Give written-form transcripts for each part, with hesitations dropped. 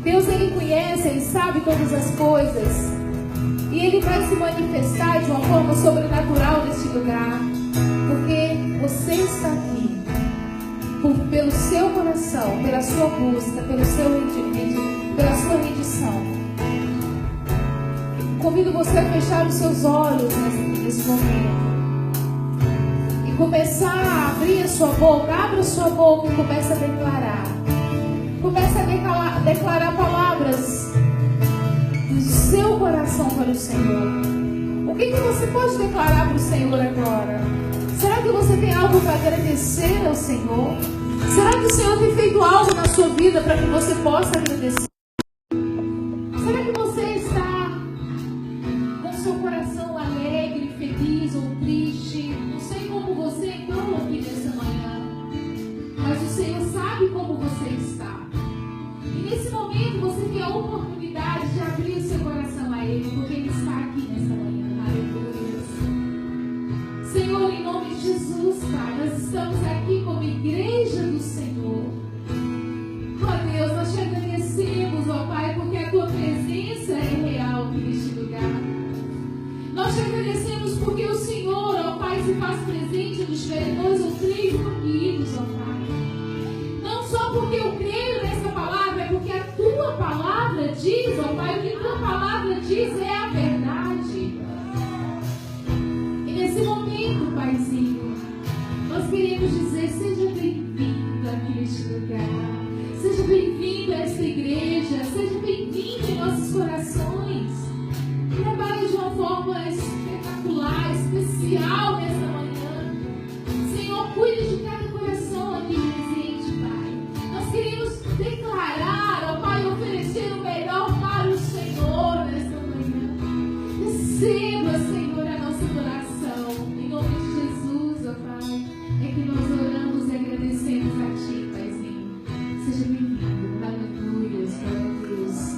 Deus, Ele conhece, Ele sabe todas as coisas. E Ele vai se manifestar de uma forma sobrenatural neste lugar. Porque você está aqui pelo seu coração, pela sua busca, pela sua rendição. Convido você a fechar os seus olhos nesse momento. E começar a abrir a sua boca. Abra a sua boca e comece a declarar. Comece a declarar palavras do seu coração para o Senhor. O que você pode declarar para o Senhor agora? Será que você tem algo para agradecer ao Senhor? Será que o Senhor tem feito algo na sua vida para que você possa agradecer? Será que você está com seu coração alegre, feliz ou triste? Não sei como você entrou aqui nessa manhã, mas o Senhor sabe como você está. E nesse momento você tem a oportunidade de abrir o seu coração a Ele, porque Ele está aqui nessa manhã. Aleluia. Senhor, em nome de Jesus, Pai, nós estamos aqui como igreja do Senhor. Ó Deus, nós te agradecemos, ó Pai, porque a Tua presença é real aqui neste lugar. Nós te agradecemos porque o Senhor, ó Pai, se faz presente nos dois ou três unidos, ó Pai. Não só porque eu creio nessa palavra, é porque a Tua palavra diz, ó Pai, o que a Tua palavra diz é a verdade. E nesse momento, Paizinho, nós queremos dizer, seja bem-vindo aqui neste lugar. Seja bem-vindo a esta igreja. Seja bem-vindo em nossos corações. Trabalhe de uma forma espetacular, especial nessa manhã. Senhor, cuide de cada coração aqui presente, Pai. Nós queremos declarar, ó Pai, oferecer o melhor para o Senhor nessa manhã. Receba, Senhor, a nossa oração. Em nome de Jesus, ó Pai, é que nós oramos e agradecemos a Ti, Paizinho. Seja bem-vindo. Aleluia. Glória a Deus.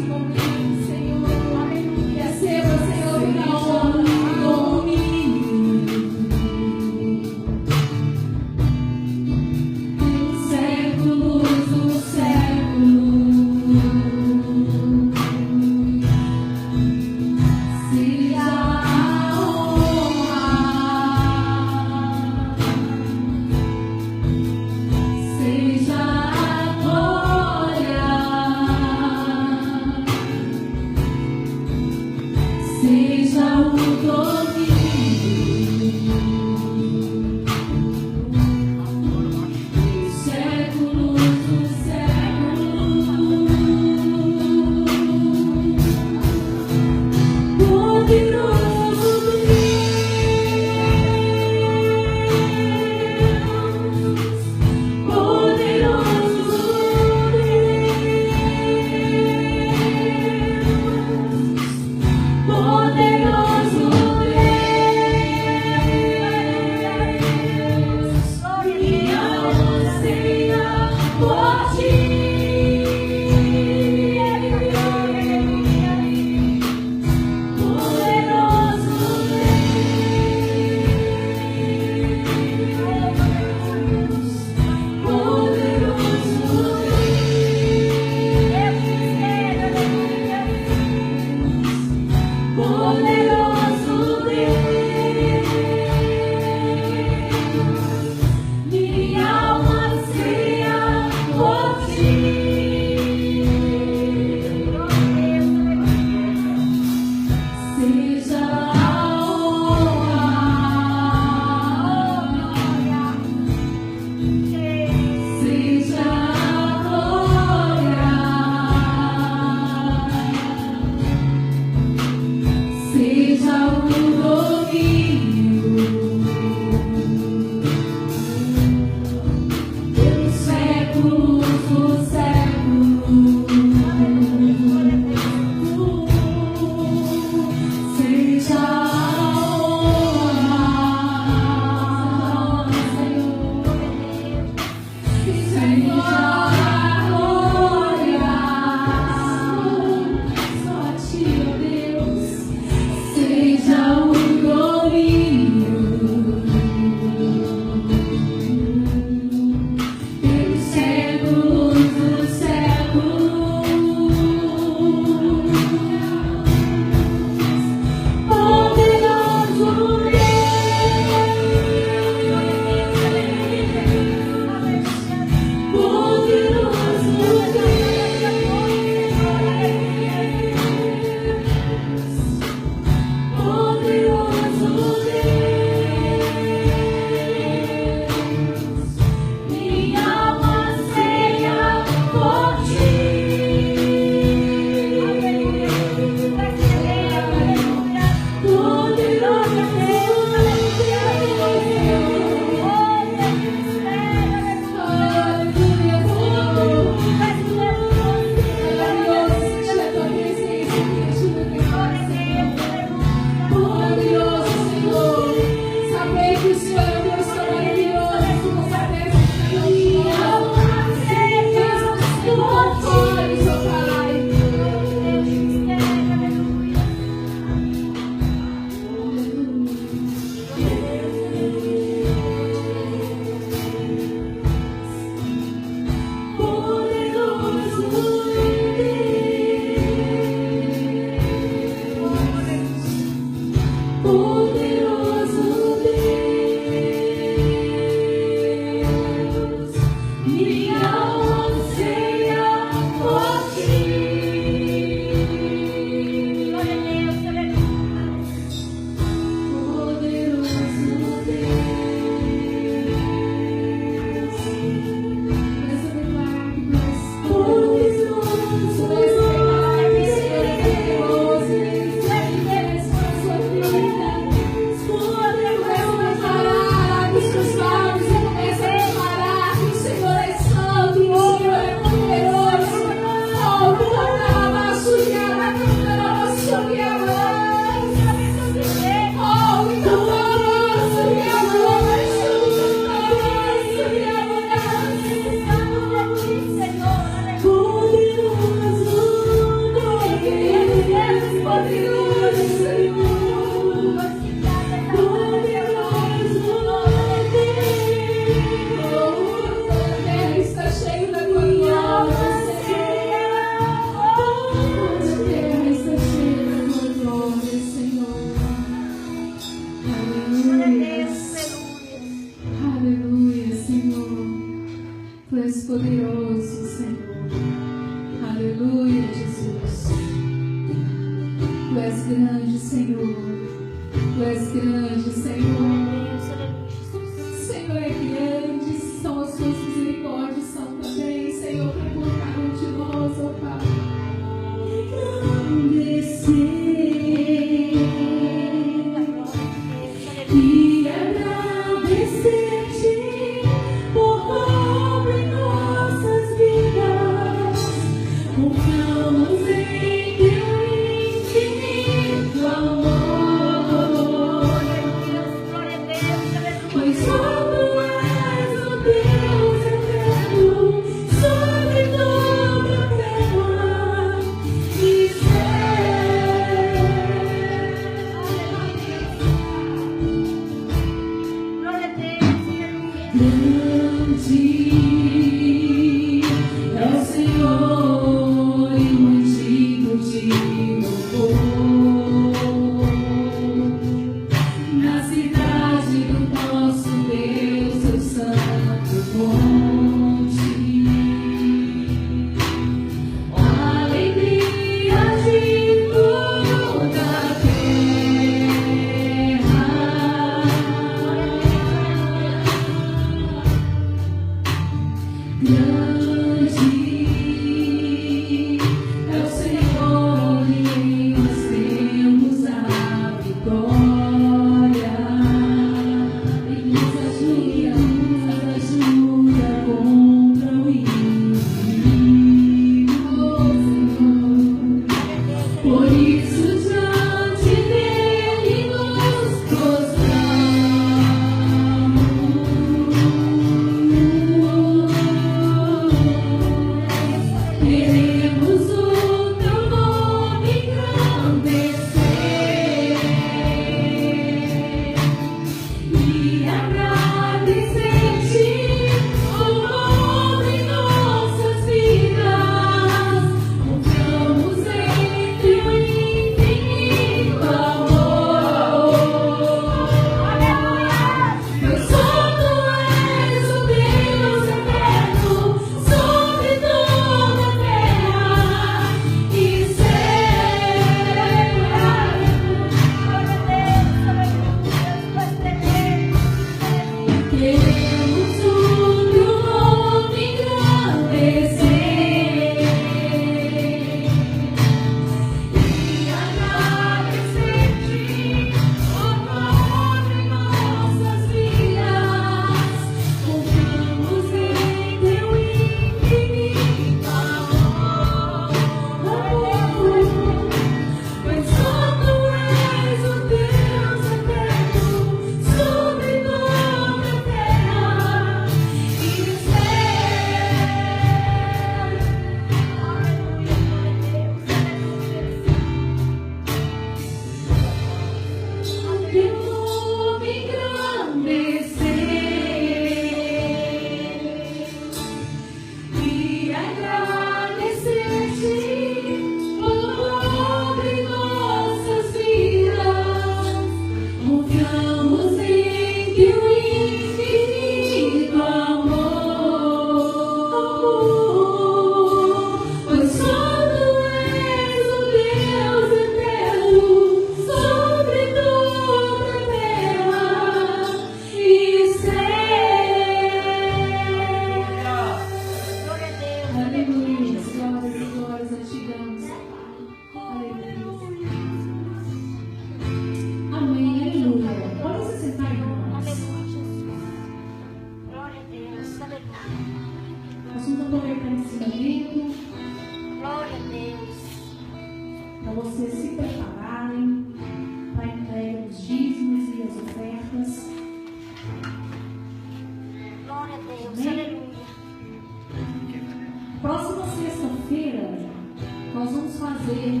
fazer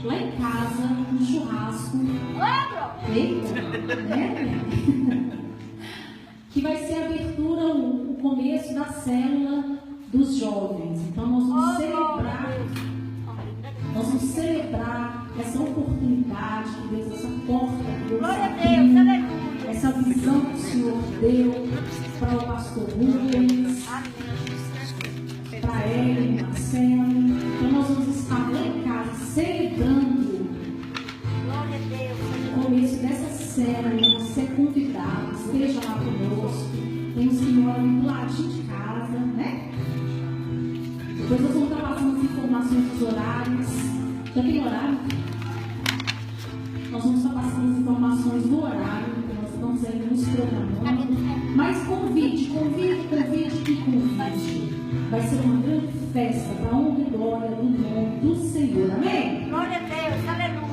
lá em casa um churrasco. Eita, né? Que vai ser a abertura, o começo da célula dos jovens. Então nós vamos celebrar essa oportunidade que Deus, essa porta que Deus abriu, essa visão que o Senhor deu para o pastor Rubens, para ele, Marcelo. Então nós vamos estar lá em casa celebrando o começo dessa série. Você é convidado, esteja lá conosco. Tem um senhor ali do ladinho de casa, né? Depois nós vamos estar passando as informações dos horários. Já tem horário? Nós vamos estar passando as informações do horário, que nós estamos aí nos programando. Mas convide. Vai ser uma grande festa para a honra e glória do nome do Senhor. Amém? Glória a Deus, aleluia.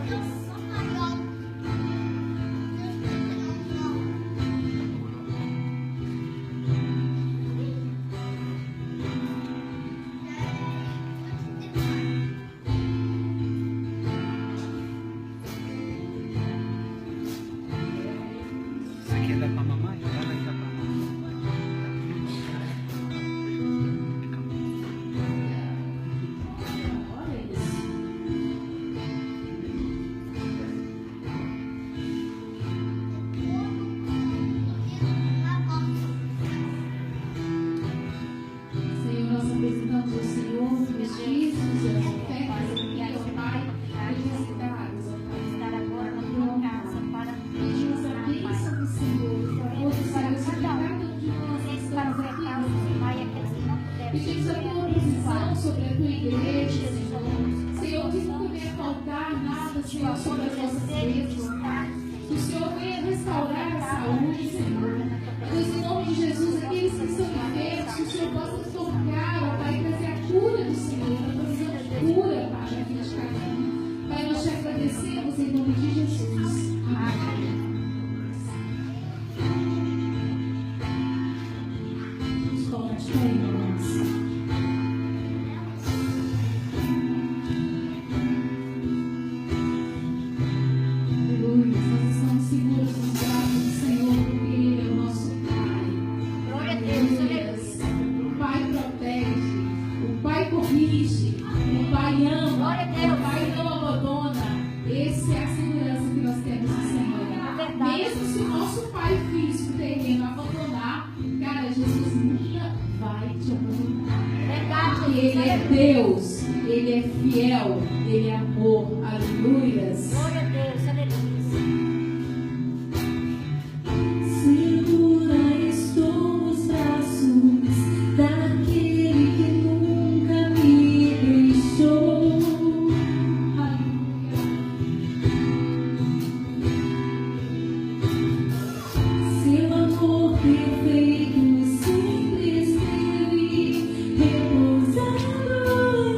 Repousando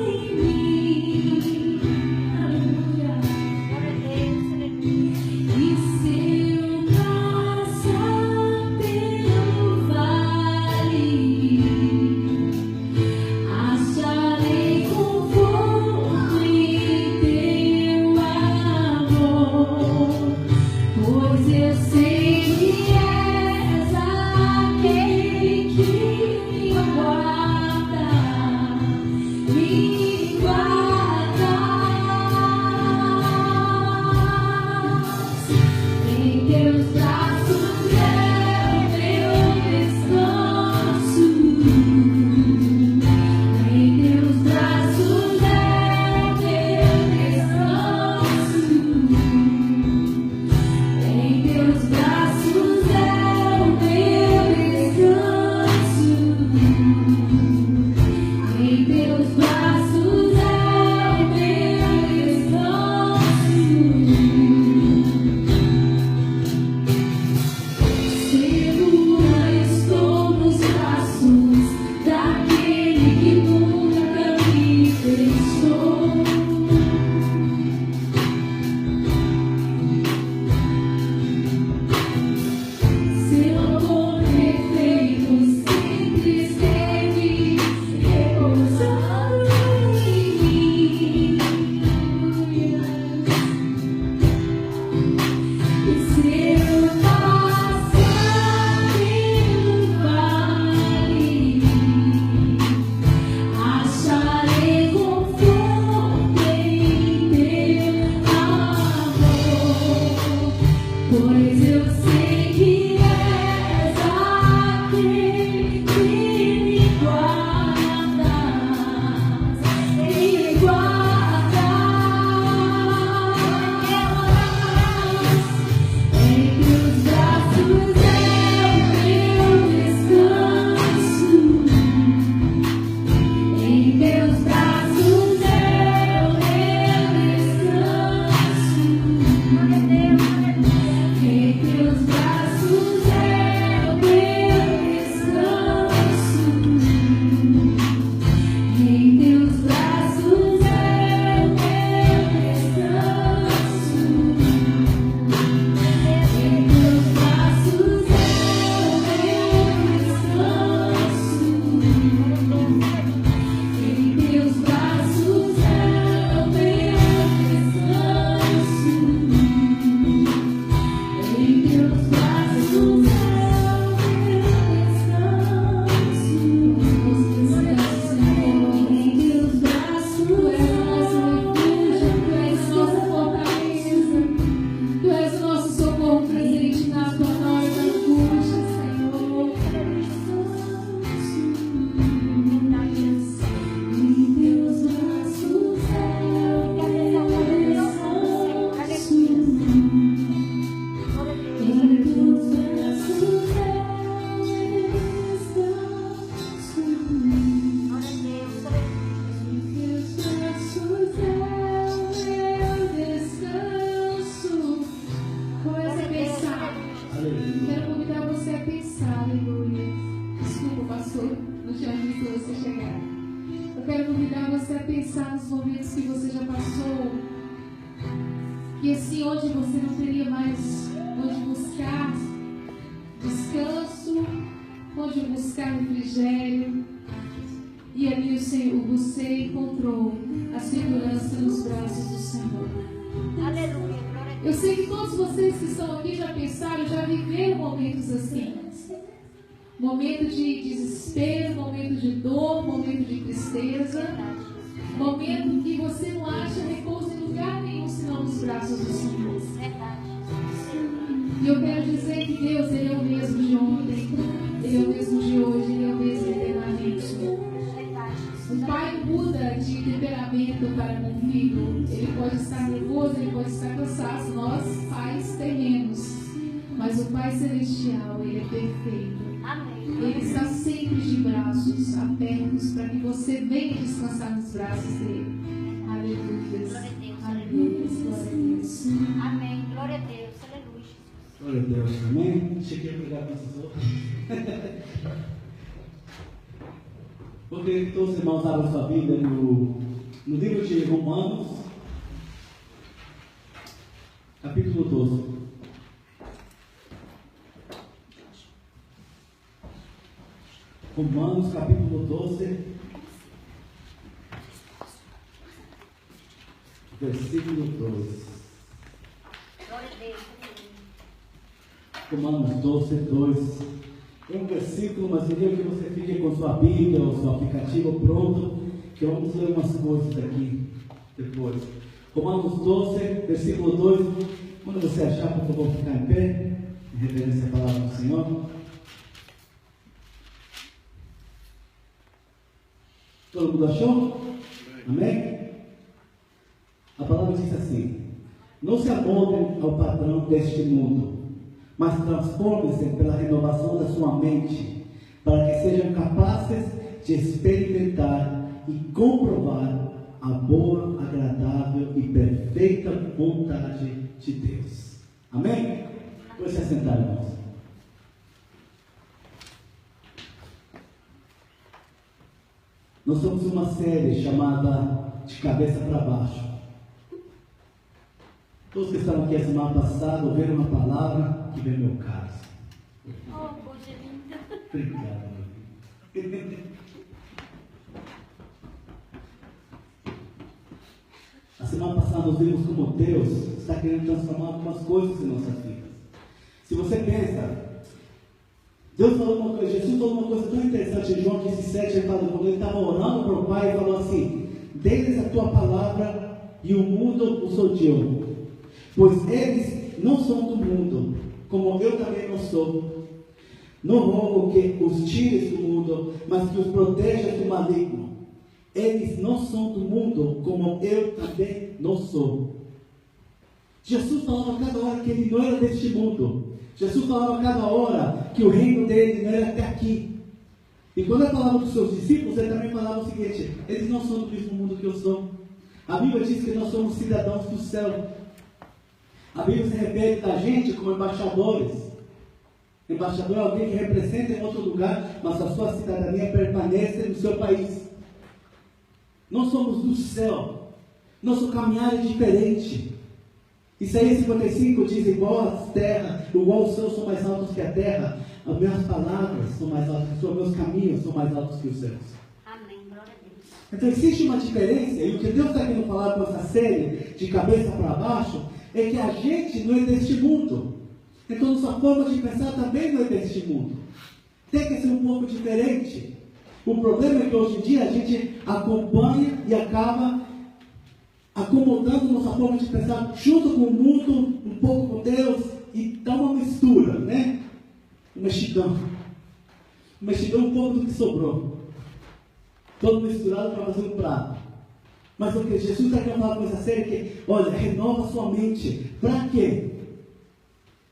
em mim. Pois eu sei que és aquele que me guardas, me guardas. Em teus braços é o meu descanso. Em teus braços é o meu descanso. Em teus braços é o meu descanso. Em teus braços é o meu descanso. Em teus braços é o meu descanso. Em teus braços é o meu descanso. Em teus braços é o meu descanso. Tu és o nosso refúgio, tu és nossa fortaleza, tu és o nosso socorro presente na tua hora da angústia, Senhor. Em teus braços é o meu descanso. Em teus braços é o meu descanso. Em teus braços é o meu descanso. Comece a pensar. Quero convidar você a pensar, aleluia. Desculpa, pastor, não tinha visto você chegar. Eu quero convidar você a pensar nos momentos que você já passou. E assim, onde você não teria mais onde buscar descanso, onde buscar refrigério. E ali o Senhor, você encontrou a segurança nos braços do Senhor. Aleluia, glória a Eu Deus. sei que todos vocês que estão aqui já pensaram, já viveram momentos assim. Momento de desespero, momento de dor, momento de tristeza. Momento que você não acha repouso em lugar nenhum senão nos braços do Senhor. Verdade. E eu quero dizer que Deus, Ele é o mesmo de ontem, Ele é o mesmo de hoje, Ele é o mesmo eternamente. Verdade. O pai não muda de temperamento para com o filho. Ele pode estar nervoso, ele pode estar cansado. Nós, pais, terrenos. Mas o Pai Celestial, Ele é perfeito. Amém. Ele está sempre de braços abertos para que você venha descansar nos braços dele. Aleluia. Glória a Deus. Aleluia. Glória a Deus. Amém. Glória a Deus. Aleluia. Glória a Deus, amém? Cheguei a pregar com esses outros. Vou querer que todos os irmãos abram sua Bíblia no livro de Romanos, capítulo 12. Romanos, capítulo 12, versículo 2. Glória a Deus. Romanos 12, 2. É um versículo, mas eu queria que você fique com sua Bíblia ou seu aplicativo pronto, que vamos ler umas coisas aqui depois. Romanos 12, versículo 2. Quando você achar, por favor, ficar em pé, em reverência à palavra do Senhor. Todo mundo achou? Amém? A palavra diz assim: não se amoldem ao padrão deste mundo, mas transformem-se pela renovação da sua mente, para que sejam capazes de experimentar e comprovar a boa, agradável e perfeita vontade de Deus. Amém? Pode se assentar, irmãos. Nós somos uma série chamada De Cabeça para Baixo. Todos que estavam aqui a semana passada ouviram uma palavra que veio meu caso. Oh, coisa linda. Obrigado, meu filho. A semana passada nós vimos como Deus está querendo transformar algumas coisas em nossas vidas. Se você pensa, Deus falou uma coisa, Jesus falou uma coisa tão interessante em João 17, ele falou, quando ele estava orando para o Pai, ele falou assim: deles a tua palavra e o mundo os odiou, pois eles não são do mundo, como eu também não sou. Não rogo que os tires do mundo, mas que os proteja do maligno. Eles não são do mundo, como eu também não sou. Jesus falava a cada hora que ele não era deste mundo. Jesus falava a cada hora que o reino dele não era até aqui. E quando ele falava dos seus discípulos, ele também falava o seguinte: eles não são do mesmo mundo que eu sou. A Bíblia diz que nós somos cidadãos do céu. A Bíblia se refere da gente como embaixadores. Embaixador é alguém que representa em outro lugar, mas a sua cidadania permanece no seu país. Nós somos do céu. Nosso caminhar é diferente. Isaías 55 diz: igual as terras, igual os céus são mais altos que a terra, as minhas palavras são mais altas que os meus caminhos são mais altos que os céus. Amém, glória a Deus. Então existe uma diferença, e o que Deus está querendo falar com essa série de cabeça para baixo é que a gente não é deste mundo. Então nossa forma de pensar também não é deste mundo. Tem que ser um pouco diferente. O problema é que hoje em dia a gente acompanha e acaba acomodando nossa forma de pensar junto com o mundo, um pouco com Deus, e dá uma mistura, né? Um mexidão. Um mexidão, um pouco do que sobrou. Todo misturado para fazer um prato. Mas o que Jesus está querendo falar com essa série é que, olha, renova sua mente. Para quê?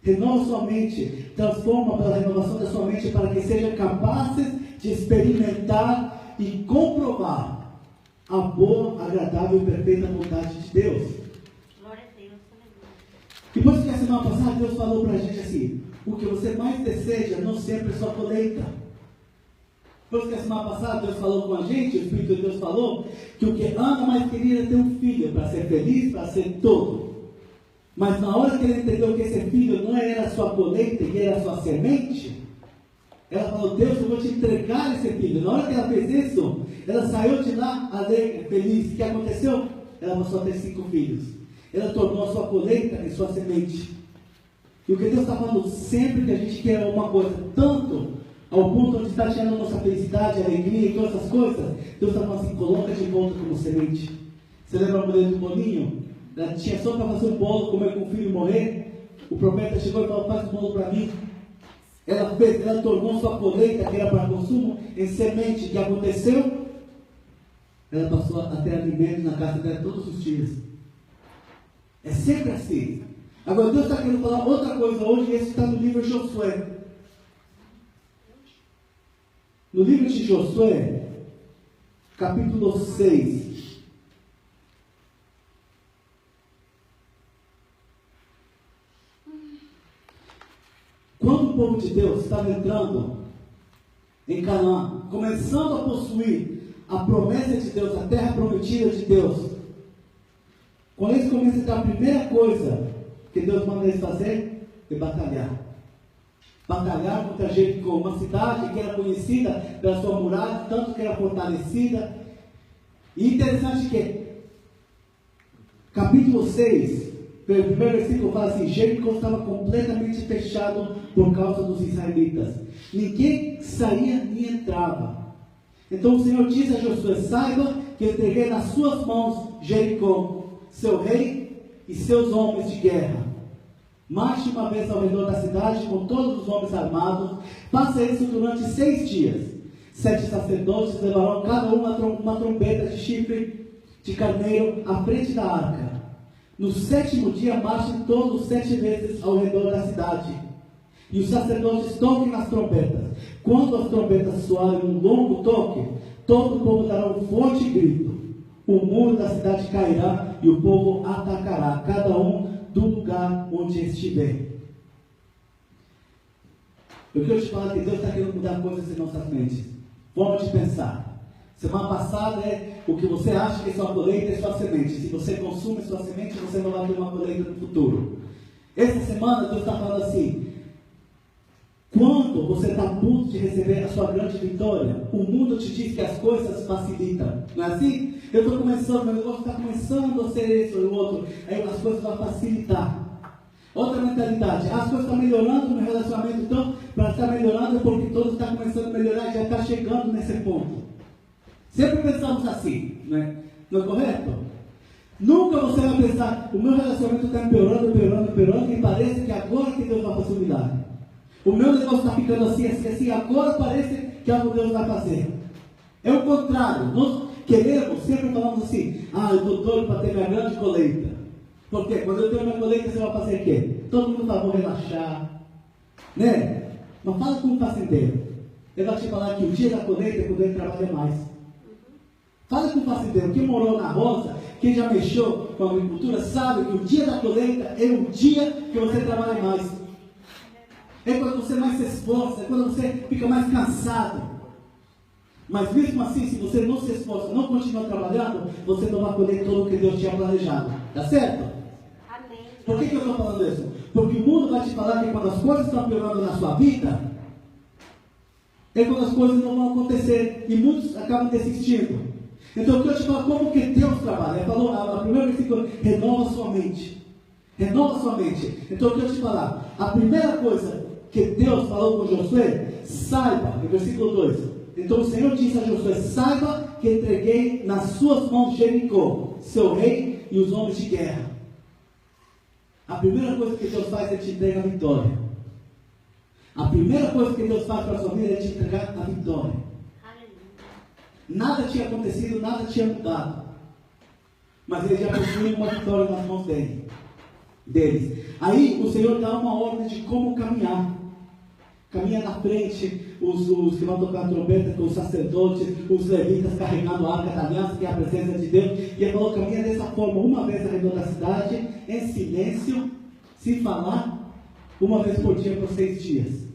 Renova sua mente, transforma pela renovação da sua mente para que sejam capazes de experimentar e comprovar a boa, agradável e perfeita vontade de Deus. Glória a Deus, aleluia. E por isso que a semana passada Deus falou para a gente assim: o que você mais deseja não sempre é sua colheita. Por isso que a semana passada Deus falou com a gente, o Espírito de Deus falou, que o que Ana mais queria era ter um filho, para ser feliz, para ser todo. Mas na hora que ele entendeu que esse filho não era a sua colheita, que era a sua semente, ela falou: Deus, eu vou te entregar esse filho. Na hora que ela fez isso, ela saiu de lá alegre, feliz. O que aconteceu? Ela passou a ter 5 filhos. Ela tornou a sua colheita em sua semente. E o que Deus está falando, sempre que a gente quer uma coisa, tanto ao ponto onde está tirando a nossa felicidade, alegria e todas essas coisas, Deus está falando assim: coloca de volta como semente. Você lembra a mulher do bolinho? Ela tinha só para fazer um bolo, comer com o filho e morrer. O profeta chegou e falou: faz um bolo para mim. Ela tornou sua colheita, que era para consumo, em semente. O que aconteceu? Ela passou a ter alimento na casa dela todos os dias. É sempre assim. Agora Deus está querendo falar outra coisa hoje, e esse está no livro de Josué. No livro de Josué, capítulo 6. Quando o povo de Deus estava entrando em Canaã, começando a possuir a promessa de Deus, a terra prometida de Deus, quando eles começam a entrar, a primeira coisa que Deus manda eles fazer é batalhar. Batalhar contra Jericó, uma cidade que era conhecida pela sua muralha, tanto que era fortalecida. E interessante que, capítulo 6, pelo primeiro versículo, fala assim: Jericó estava completamente fechado por causa dos israelitas. Ninguém saía nem entrava. Então o Senhor diz a Josué: saiba que eu entreguei nas suas mãos Jericó, seu rei e seus homens de guerra. Marche uma vez ao redor da cidade com todos os homens armados. Faça isso durante 6 dias. 7 sacerdotes levarão cada uma trombeta de chifre de carneiro à frente da arca. No 7º dia, marchem todos 7 vezes ao redor da cidade. E os sacerdotes toquem nas trombetas. Quando as trombetas soarem um longo toque, todo o povo dará um forte grito. O muro da cidade cairá e o povo atacará, cada um do lugar onde estiver. Eu quero te falar que Deus está querendo mudar coisas em nossas mentes. Forma de pensar. Semana passada é o que você acha que é sua colheita, é sua semente. Se você consome sua semente, você não vai ter uma colheita no futuro. Essa semana Deus está falando assim: quando você está a ponto de receber a sua grande vitória, o mundo te diz que as coisas facilitam. Não é assim? Eu estou começando, meu negócio está começando a ser isso ou outro. Aí as coisas vão facilitar. Outra mentalidade: as coisas estão melhorando no relacionamento, então, para estar melhorando é porque tudo está começando a melhorar e já está chegando nesse ponto. Sempre pensamos assim, né? Não é correto? Nunca você vai pensar, o meu relacionamento está empeorando, e parece que agora que Deus vai fazer um milagre. O meu negócio está ficando assim, agora parece que algo Deus vai fazer. É o contrário, nós queremos, sempre falamos assim, eu estou doido para ter minha grande colheita. Porque quando eu tenho minha colheita, você vai fazer o quê? Todo mundo vai, vou relaxar. Né? Mas fala com o fazendeiro. Ele vai te falar que o dia da colheita é quando ele trabalha mais. Fala com o fazendeiro, quem morou na roça, quem já mexeu com a agricultura, sabe que o dia da colheita é o dia que você trabalha mais. É quando você mais se esforça, é quando você fica mais cansado. Mas mesmo assim, se você não se esforça, não continua trabalhando, você não vai colher tudo o que Deus tinha planejado. Tá certo? Amém. Por que eu estou falando isso? Porque o mundo vai te falar que quando as coisas estão piorando na sua vida, é quando as coisas não vão acontecer. E muitos acabam desistindo. Então, o que eu te falo, como que Deus trabalha? Ele falou, a primeira versículo, renova sua mente. Renova sua mente. Então, o que eu te falar? A primeira coisa que Deus falou com Josué, saiba, no versículo 2. Então, o Senhor disse a Josué, saiba que entreguei nas suas mãos Jericó, seu rei e os homens de guerra. A primeira coisa que Deus faz é te entregar a vitória. A primeira coisa que Deus faz para a sua vida é te entregar a vitória. Nada tinha acontecido, nada tinha mudado. Mas ele já possuía uma vitória nas mãos deles. Aí o Senhor dá uma ordem de como caminhar. Caminha na frente, os que vão tocar a trombeta, com os sacerdotes, os levitas carregando a arca da aliança, que é a presença de Deus. E ele falou, caminha dessa forma, uma vez ao redor da cidade, em silêncio, sem falar, uma vez por dia por 6 dias.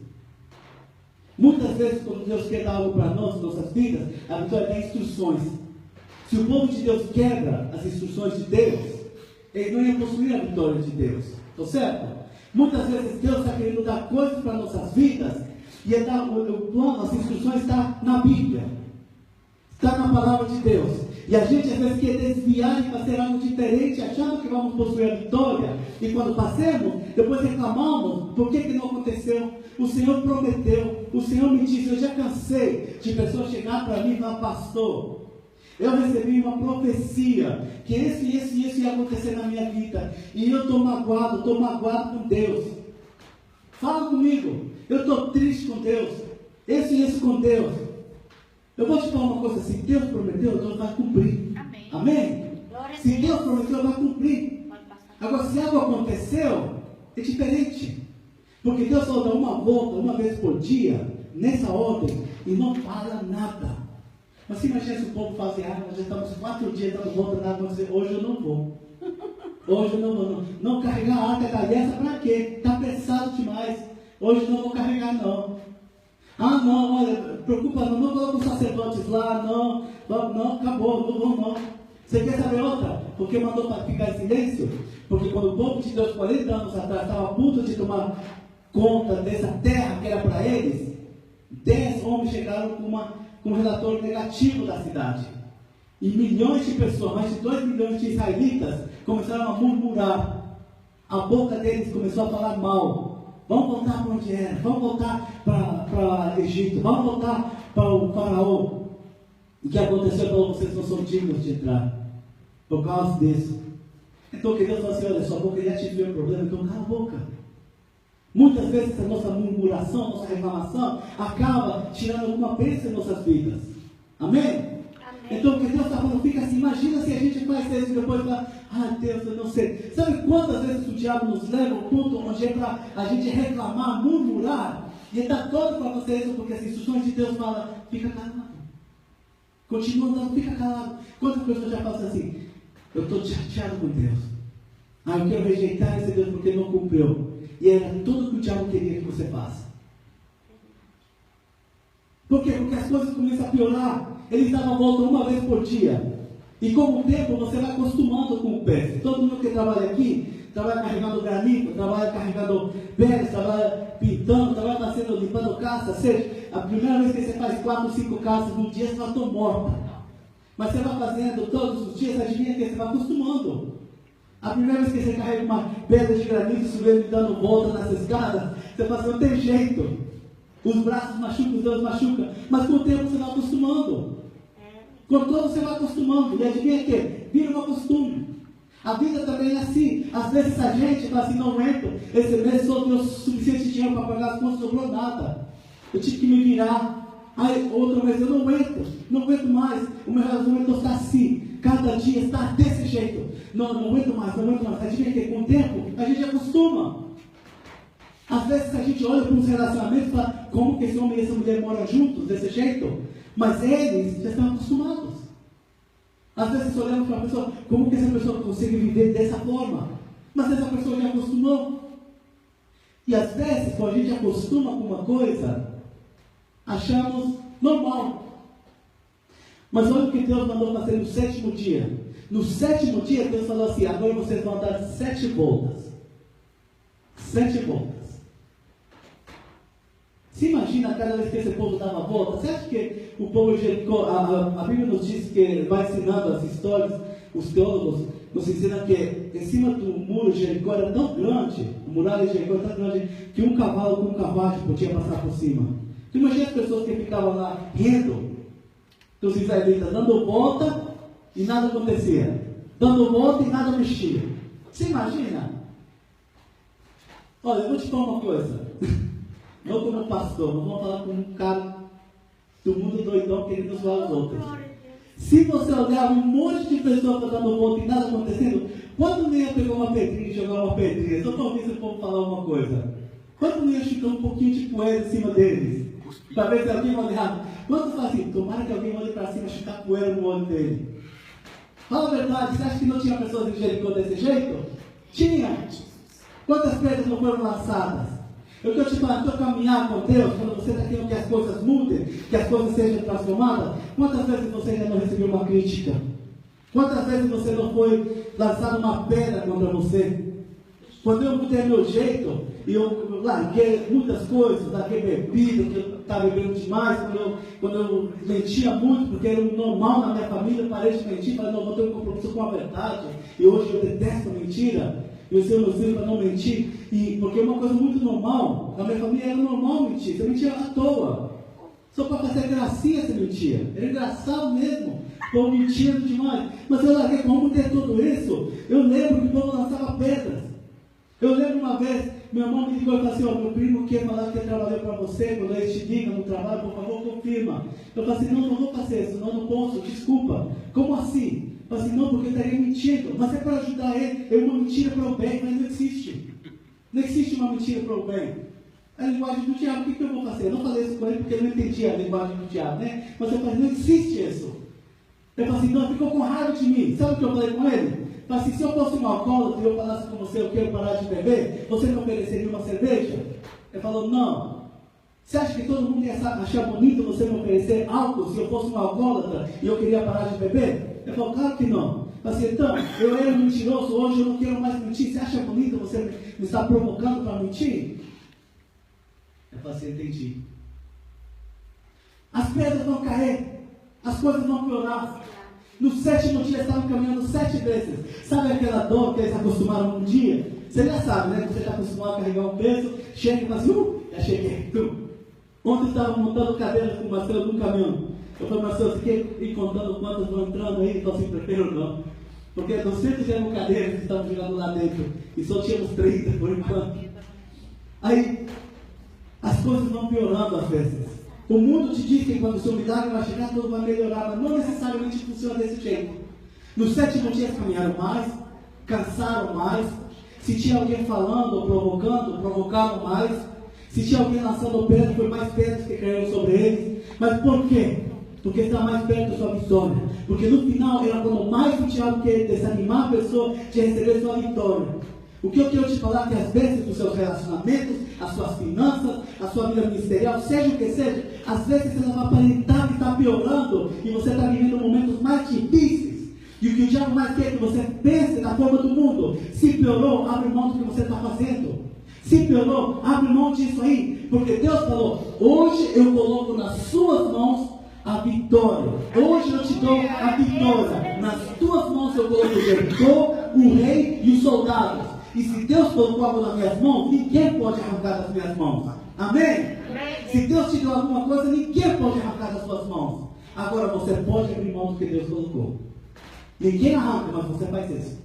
Muitas vezes, quando Deus quer dar algo para nós, nossas vidas, a vitória tem instruções. Se o povo de Deus quebra as instruções de Deus, eles não iam possuir a vitória de Deus. Estou certo? Muitas vezes Deus está querendo dar coisas para nossas vidas, e o plano, as instruções está na Bíblia, está na palavra de Deus. E a gente às vezes quer desviar e fazer algo diferente, achando que vamos possuir a vitória, e quando passemos, depois reclamamos, por que não aconteceu? O Senhor prometeu, o Senhor me disse, eu já cansei de pessoas chegar para mim e falar, pastor, eu recebi uma profecia, que esse ia acontecer na minha vida, e eu estou magoado com Deus. Fala comigo, eu estou triste com Deus, esse com Deus. Eu vou te falar uma coisa, se Deus prometeu, Deus vai cumprir. Amém. Amém? Se Deus prometeu, vai cumprir. Agora, se algo aconteceu, é diferente. Porque Deus só dá uma volta, uma vez por dia, nessa ordem, e não fala nada. Mas se imagina se o povo faz nós já estamos 4 dias dando volta na água, hoje eu não vou. Hoje eu não vou. Não carregar a arca da aliança para quê? Está pesado demais. Hoje eu não vou carregar não. Não, olha, preocupa não coloca os sacerdotes lá, não, acabou, não vou não. Você quer saber outra? Porque mandou para ficar em silêncio? Porque quando o povo de Deus, 40 anos atrás, estava a ponto de tomar conta dessa terra que era para eles, 10 homens chegaram com um relatório negativo da cidade. E milhões de pessoas, mais de 2 milhões de israelitas, começaram a murmurar. A boca deles começou a falar mal. Vamos voltar para onde era, vamos voltar para Egito, vamos voltar para o faraó. O que aconteceu para vocês não são dignos de entrar. Por causa disso. Então que Deus fala assim, olha só, vou querer te ver o problema, então cala a boca. Muitas vezes a nossa murmuração, nossa reclamação, acaba tirando alguma bênção em nossas vidas. Amém? Então o que Deus está falando, fica assim, imagina se a gente faz isso e depois fala, Deus, eu não sei. Sabe quantas vezes o diabo nos leva ao ponto onde é para a gente reclamar, murmurar, e ele está todo para você isso, porque as instruções de Deus falam, fica calado. Continua andando, fica calado. Quantas pessoas já falam assim, eu estou chateado com Deus. Eu quero rejeitar esse Deus porque não cumpriu. E era tudo que o diabo queria que você faça. Por quê? Porque as coisas começam a piorar. Eles davam a volta uma vez por dia. E com o tempo você vai acostumando com o pé. Todo mundo que trabalha aqui, trabalha carregando granito, trabalha carregando pedras, trabalha pintando, trabalha limpando casa. Ou seja, a primeira vez que você faz 4 ou 5 casas no dia, você já está morta. Mas você vai fazendo todos os dias, adivinha que você vai acostumando. A primeira vez que você carrega uma pedra de granito, subindo e dando volta nessa escada, você fala assim, não tem jeito. Os braços machucam, os dedos machucam. Mas com o tempo você vai acostumando. Com o tempo você vai acostumando. E adivinha o quê? Vira um costume. A vida também é assim. Às vezes a gente fala assim, não aguento, esse mês só deu suficiente dinheiro para pagar as contas, não sobrou nada. Eu tive que me virar. Aí outro mês eu não aguento mais. O meu relacionamento está assim. Cada dia está desse jeito. Não aguento mais. Adivinha que com o tempo a gente acostuma. Às vezes a gente olha para os relacionamentos e fala, como que esse homem e essa mulher moram juntos desse jeito? Mas eles já estão acostumados. Às vezes olhamos para a pessoa, como que essa pessoa consegue viver dessa forma? Mas essa pessoa já acostumou. E às vezes, quando a gente acostuma com uma coisa, achamos normal. Mas olha o que Deus mandou fazer no 7º dia. No 7º dia, Deus falou assim, agora vocês vão dar 7 voltas. 7 voltas. Se imagina cada vez que esse povo dava a volta. Você acha que o povo de Jericó, a Bíblia nos diz que vai ensinando as histórias, os teólogos nos ensinam que em cima do muro de Jericó era tão grande, a muralha de Jericó era tão grande, que um cavalo com um cavalo podia passar por cima. Tu imagina as pessoas que ficavam lá rindo, dos israelitas, dando volta e nada acontecia. Dando volta e nada mexia. Você imagina? Olha, eu vou te falar uma coisa. Não como pastor, mas vamos falar com um cara do mundo doidão querendo zoar os outros. Se você olhar um monte de pessoas dando volta e nada acontecendo, quando nem ia pegar uma pedrinha e jogar uma pedrinha, só para ouvir o povo falar uma coisa? Quando nem ia chutar um pouquinho de poeira em cima deles? Para ver se alguém olhava. Quando fala assim, tomara que alguém olhe para cima e chutar poeira no olho dele. Fala a verdade, você acha que não tinha pessoas em Jericó desse jeito? Tinha. Quantas pedras não foram lançadas? Eu quero te falar, teu caminhar com Deus, quando você está querendo que as coisas mudem, que as coisas sejam transformadas, quantas vezes você já não recebeu uma crítica? Quantas vezes você não foi lançado uma pedra contra você? Quando eu mudei meu jeito, e eu larguei muitas coisas, larguei bebida, porque eu estava bebendo demais, quando eu mentia muito, porque era normal na minha família, parei de mentir, falei, não, vou ter um compromisso com a verdade, e hoje eu detesto mentira. Eu sei meus filhos para não mentir, porque é uma coisa muito normal. Na minha família era normal mentir. Você mentia à toa. Só para fazer gracinha você mentia. Era engraçado mesmo. Estou mentindo demais. Mas eu larguei, como ter tudo isso? Eu lembro que o povo lançava pedras. Eu lembro uma vez, meu irmão me ligou e falou assim, meu primo quer falar que ele trabalhou para você, quando ele te diga no trabalho, por favor, confirma. Eu falei assim, não vou fazer isso, não posso, desculpa. Como assim? Eu falei assim, não, porque eu estaria mentindo. Mas é para ajudar ele, é uma mentira para o bem, mas não existe. Não existe uma mentira para o bem. A linguagem do diabo, o que eu vou fazer? Eu não falei isso com ele porque eu não entendia a linguagem do diabo, né? Mas eu falei, não existe isso. Eu falei assim, não, ficou com raiva de mim. Sabe o que eu falei com ele? Eu falei assim, se eu fosse um alcoólatra e eu falasse com você, eu quero parar de beber, você me ofereceria uma cerveja? Ele falou, não. Você acha que todo mundo ia achar bonito você me oferecer álcool se eu fosse um alcoólatra e eu queria parar de beber? Ele falou, claro que não. Eu falei assim, então, eu era mentiroso, hoje eu não quero mais mentir. Você acha bonito você me está provocando para mentir? Eu falei assim, entendi. As pedras vão cair, as coisas vão piorar. No 7º dia estavam caminhando 7 vezes. Sabe aquela dor que eles acostumaram um dia? Você já sabe, né? Você está acostumado a carregar um peso, chega e fala assim, já cheguei. Ontem eu estava montando cadeiras com o Marcelo num caminhão. Eu falei, Marcelo, você quer ir contando quantas vão entrando aí? Ele falou assim, prefiro não. Porque 200 eram cadeiras que estavam jogando lá dentro. E só tínhamos 30 por enquanto. Aí, as coisas vão piorando às vezes. O mundo te diz que quando o seu milagre vai chegar, tudo vai melhorar, mas não necessariamente funciona desse jeito. No 7º dia eles caminharam mais, cansaram mais. Se tinha alguém falando ou provocando, provocavam mais. Se tinha alguém lançando pedras, foi mais pedras que caíram sobre eles. Mas por quê? Porque está mais perto da sua vitória. Porque no final era quando mais o diabo quer desanimar a pessoa de receber sua vitória. O que eu quero te falar é que às vezes os seus relacionamentos, as suas finanças, a sua vida ministerial, seja o que seja, às vezes ela vai aparentar que está piorando e você está vivendo momentos mais difíceis. E o que o diabo mais quer é que você pense na forma do mundo. Se piorou, abre mão do que você está fazendo. Se piorou, abre mão disso aí. Porque Deus falou, hoje eu coloco nas suas mãos a vitória. Hoje eu te dou a vitória. Nas tuas mãos eu coloco o Jericó, o rei e os soldados. E se Deus colocou algo nas minhas mãos, ninguém pode arrancar das minhas mãos. Amém? Se Deus te deu alguma coisa, ninguém pode arrancar das suas mãos. Agora você pode abrir mão do que Deus colocou. Ninguém arranca, mas você faz isso.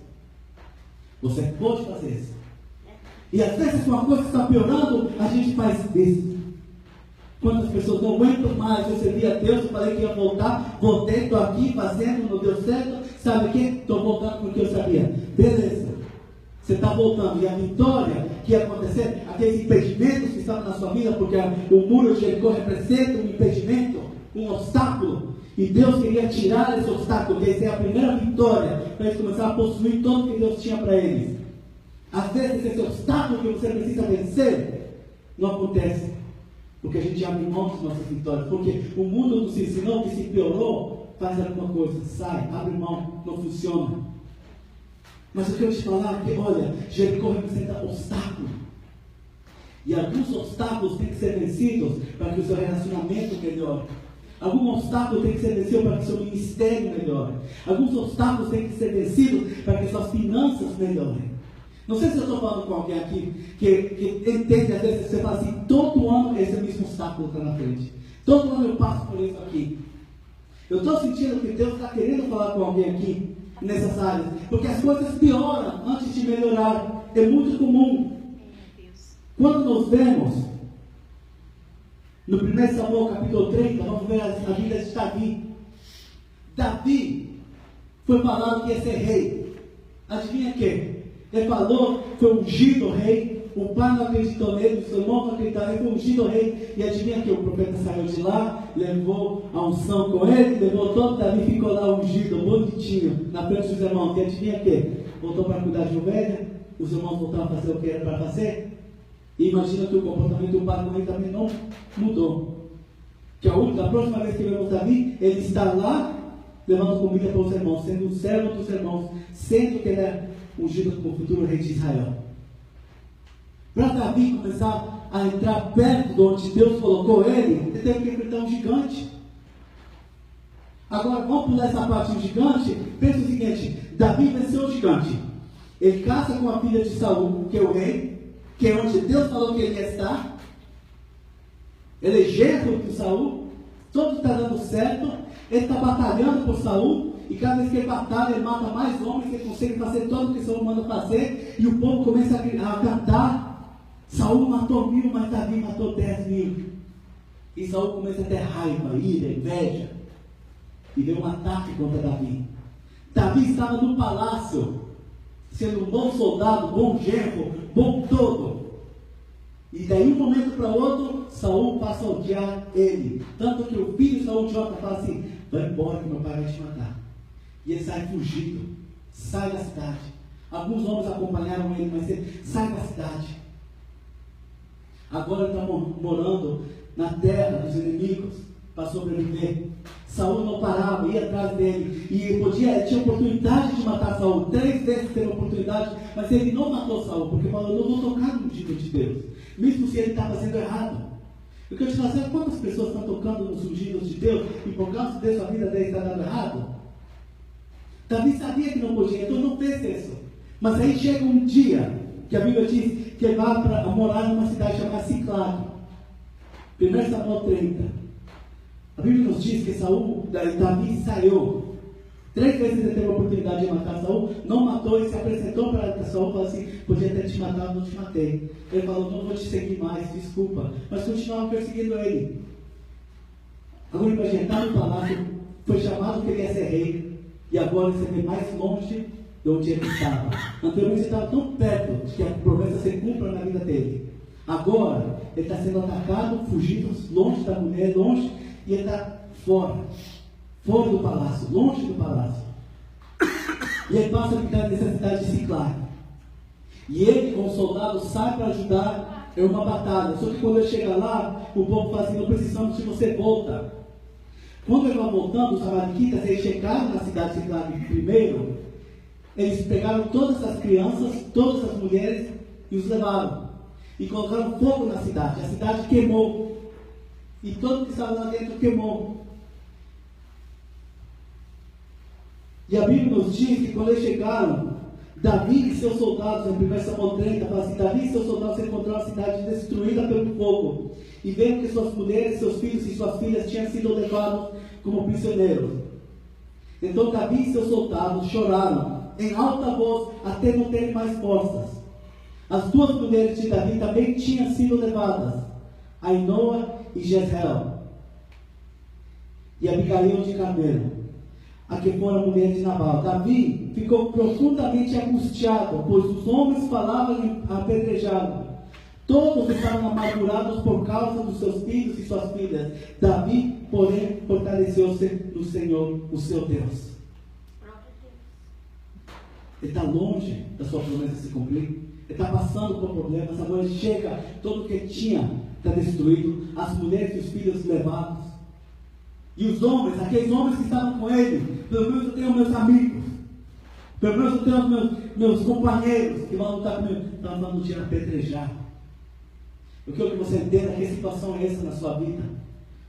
Você pode fazer isso. E às vezes uma coisa está piorando, a gente faz isso. Quantas pessoas não aguentam mais, eu servi a Deus, eu falei que ia voltar, voltei, estou aqui fazendo, não deu certo, sabe o que? Estou voltando porque eu sabia. Beleza, você está voltando, e a vitória que ia acontecer, aqueles impedimentos que estavam na sua vida, porque o muro de Jericó representa um impedimento, um obstáculo, e Deus queria tirar esse obstáculo, que essa é a primeira vitória, para eles começarem a possuir tudo que Deus tinha para eles. Às vezes esse obstáculo que você precisa vencer, não acontece. Porque a gente abre mão das nossas vitórias. Porque o mundo nos ensinou que se piorou, faz alguma coisa, sai, abre mão, não funciona. Mas eu quero te falar que, olha, Jericó representa obstáculo. E alguns obstáculos têm que ser vencidos para que o seu relacionamento melhore. Algum obstáculo tem que ser vencido para que o seu ministério melhore. Alguns obstáculos têm que ser vencidos para que suas finanças melhorem. Não sei se eu estou falando com alguém aqui que entende, às vezes você fala assim, todo ano esse mesmo obstáculo está na frente. Todo ano eu passo por isso aqui. Eu estou sentindo que Deus está querendo falar com alguém aqui, nessas áreas. Porque as coisas pioram antes de melhorar. É muito comum. Quando nós vemos, no 1 Samuel capítulo 30, vamos ver a vida de Davi. Davi foi falado que ia ser rei. Adivinha quem? Ele falou, foi ungido rei. O pai não acreditou nele, o seu irmão não acreditava, ele foi ungido rei. E adivinha que o profeta saiu de lá, levou a unção com ele, levou todo Davi, ficou lá ungido, bonitinho, na frente dos irmãos. E adivinha que? Voltou para cuidar de ovelha, os irmãos voltaram a fazer o que era para fazer. E imagina que o comportamento do pai com ele também não mudou. Que a próxima vez que vemos Davi, ele está lá, levando comida para os irmãos, sendo um servo dos irmãos, sendo que ele é ungido como futuro rei de Israel. Para Davi começar a entrar perto de onde Deus colocou ele, ele teve que enfrentar um gigante. Agora vamos pular essa parte do gigante. Pensa o seguinte: Davi venceu o gigante. Ele casa com a filha de Saul, que é o rei, que é onde Deus falou que ele ia estar. Ele é genro de Saul, tudo está dando certo. Ele está batalhando por Saul. E cada vez que ele batalha, ele mata mais homens, ele consegue fazer tudo o que Saul manda fazer. E o povo começa a cantar: Saul matou 1000, mas Davi matou 10.000. E Saul começa a ter raiva, ira, inveja. E veio um ataque contra Davi. Davi estava no palácio, sendo um bom soldado, bom genro, bom todo. E daí, um momento para outro, Saul passa a odiar ele. Tanto que o filho de Saul, Jota, fala assim: vai embora que meu pai vai te matar. E ele sai fugido, sai da cidade. Alguns homens acompanharam ele, mas ele sai da cidade. Agora ele está morando na terra dos inimigos para sobreviver. Saul não parava, ia atrás dele. E ele tinha oportunidade de matar Saul. 3 vezes teve a oportunidade, mas ele não matou Saul, porque falou: eu não vou tocar no ungido de Deus, mesmo se ele está fazendo errado. Eu quero te fazer, quantas pessoas estão tocando nos ungidos de Deus e por causa disso a vida dele está dando errado? Davi sabia que não podia, então não fez isso. Mas aí chega um dia que a Bíblia diz que ele vai para morar numa cidade chamada Ciclague. 1 Samuel 30. A Bíblia nos diz que Davi saiu. 3 vezes ele teve a oportunidade de matar Saul, não matou, e se apresentou para Saul e falou assim: podia ter te matado, não te matei. Ele falou: não vou te seguir mais, desculpa. Mas continuava perseguindo ele. Agora imagina, está no palácio, foi chamado que ele ia ser rei. E agora você vê mais longe de onde ele estava. Anteriormente ele estava tão perto de que a promessa se cumpra na vida dele. Agora ele está sendo atacado, fugindo, longe da mulher, longe, e ele está fora do palácio, longe do palácio. E ele passa a ficar nessa cidade de Ciclague. E ele, com o soldado, sai para ajudar em uma batalha. Só que quando ele chega lá, o povo fala assim: não precisamos de você, volta. Quando ele vai voltando, os amalequitas, eles chegaram na cidade de Ciclague primeiro. Eles pegaram todas as crianças, todas as mulheres e os levaram. E colocaram fogo na cidade. A cidade queimou. E todo que estava lá dentro queimou. E a Bíblia nos diz que quando eles chegaram, Davi e seus soldados, em 1 Samuel 30, fala assim: Davi e seus soldados encontraram a cidade destruída pelo fogo. E viram que suas mulheres, seus filhos e suas filhas tinham sido levados como prisioneiros. Então Davi e seus soldados choraram em alta voz até não terem mais forças. As duas mulheres de Davi também tinham sido levadas, Ainoa e Jezreel, e Abigail de Carmelo, a que fora mulher de Nabal. Davi ficou profundamente angustiado, pois os homens falavam e apedrejavam. Todos estavam amargurados por causa dos seus filhos e suas filhas. Davi, porém, fortaleceu-se no Senhor, o seu Deus. Ele está longe da sua promessa se cumprir. Ele está passando por problemas. Agora ele chega, tudo que ele tinha está destruído. As mulheres e os filhos levados. E os homens, aqueles homens que estavam com ele, pelo menos eu tenho meus amigos, pelo menos eu tenho meus companheiros que vão lutar comigo. Estavam falando de apedrejar. Eu quero que você entenda que situação é essa na sua vida,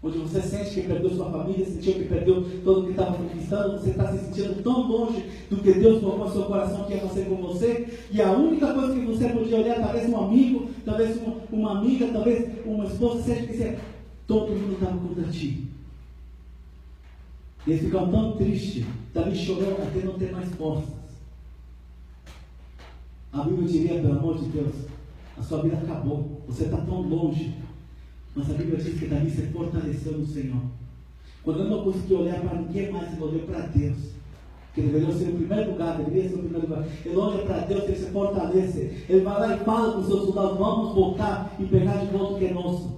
onde você sente que perdeu sua família, sentiu que perdeu todo o que estava conquistando, você está se sentindo tão longe do que Deus colocou no seu coração que é você com você, e a única coisa que você podia olhar, talvez um amigo, talvez uma amiga, talvez uma esposa, seja que seja, todo mundo estava contra ti. E eles ficaram tão tristes, Davi chorou até não ter mais forças. A Bíblia diria, pelo amor de Deus, a sua vida acabou, você está tão longe. Mas a Bíblia diz que Davi se fortaleceu no Senhor. Quando ele não conseguiu olhar para ninguém mais, ele olhou para Deus, que deveria ser o primeiro lugar, deveria ser o primeiro lugar. Ele olha para Deus, ele se fortalece. Ele vai lá e fala com os seus soldados: vamos voltar e pegar de volta o que é nosso.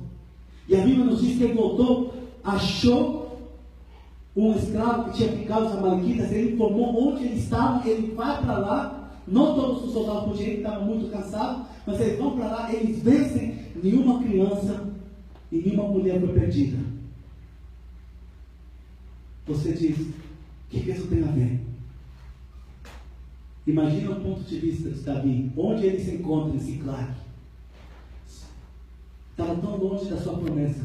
E a Bíblia nos diz que ele voltou, achou um escravo que tinha ficado os amalequitas, ele informou onde ele estava, ele vai para lá. Não todos os soldados podiam ir, estavam muito cansados, mas eles vão para lá, eles vencem. Nenhuma criança e nenhuma mulher foi perdida. Você diz: o que isso tem a ver? Imagina o ponto de vista de Davi, onde ele se encontra em Ziclag. Estava tão longe da sua promessa.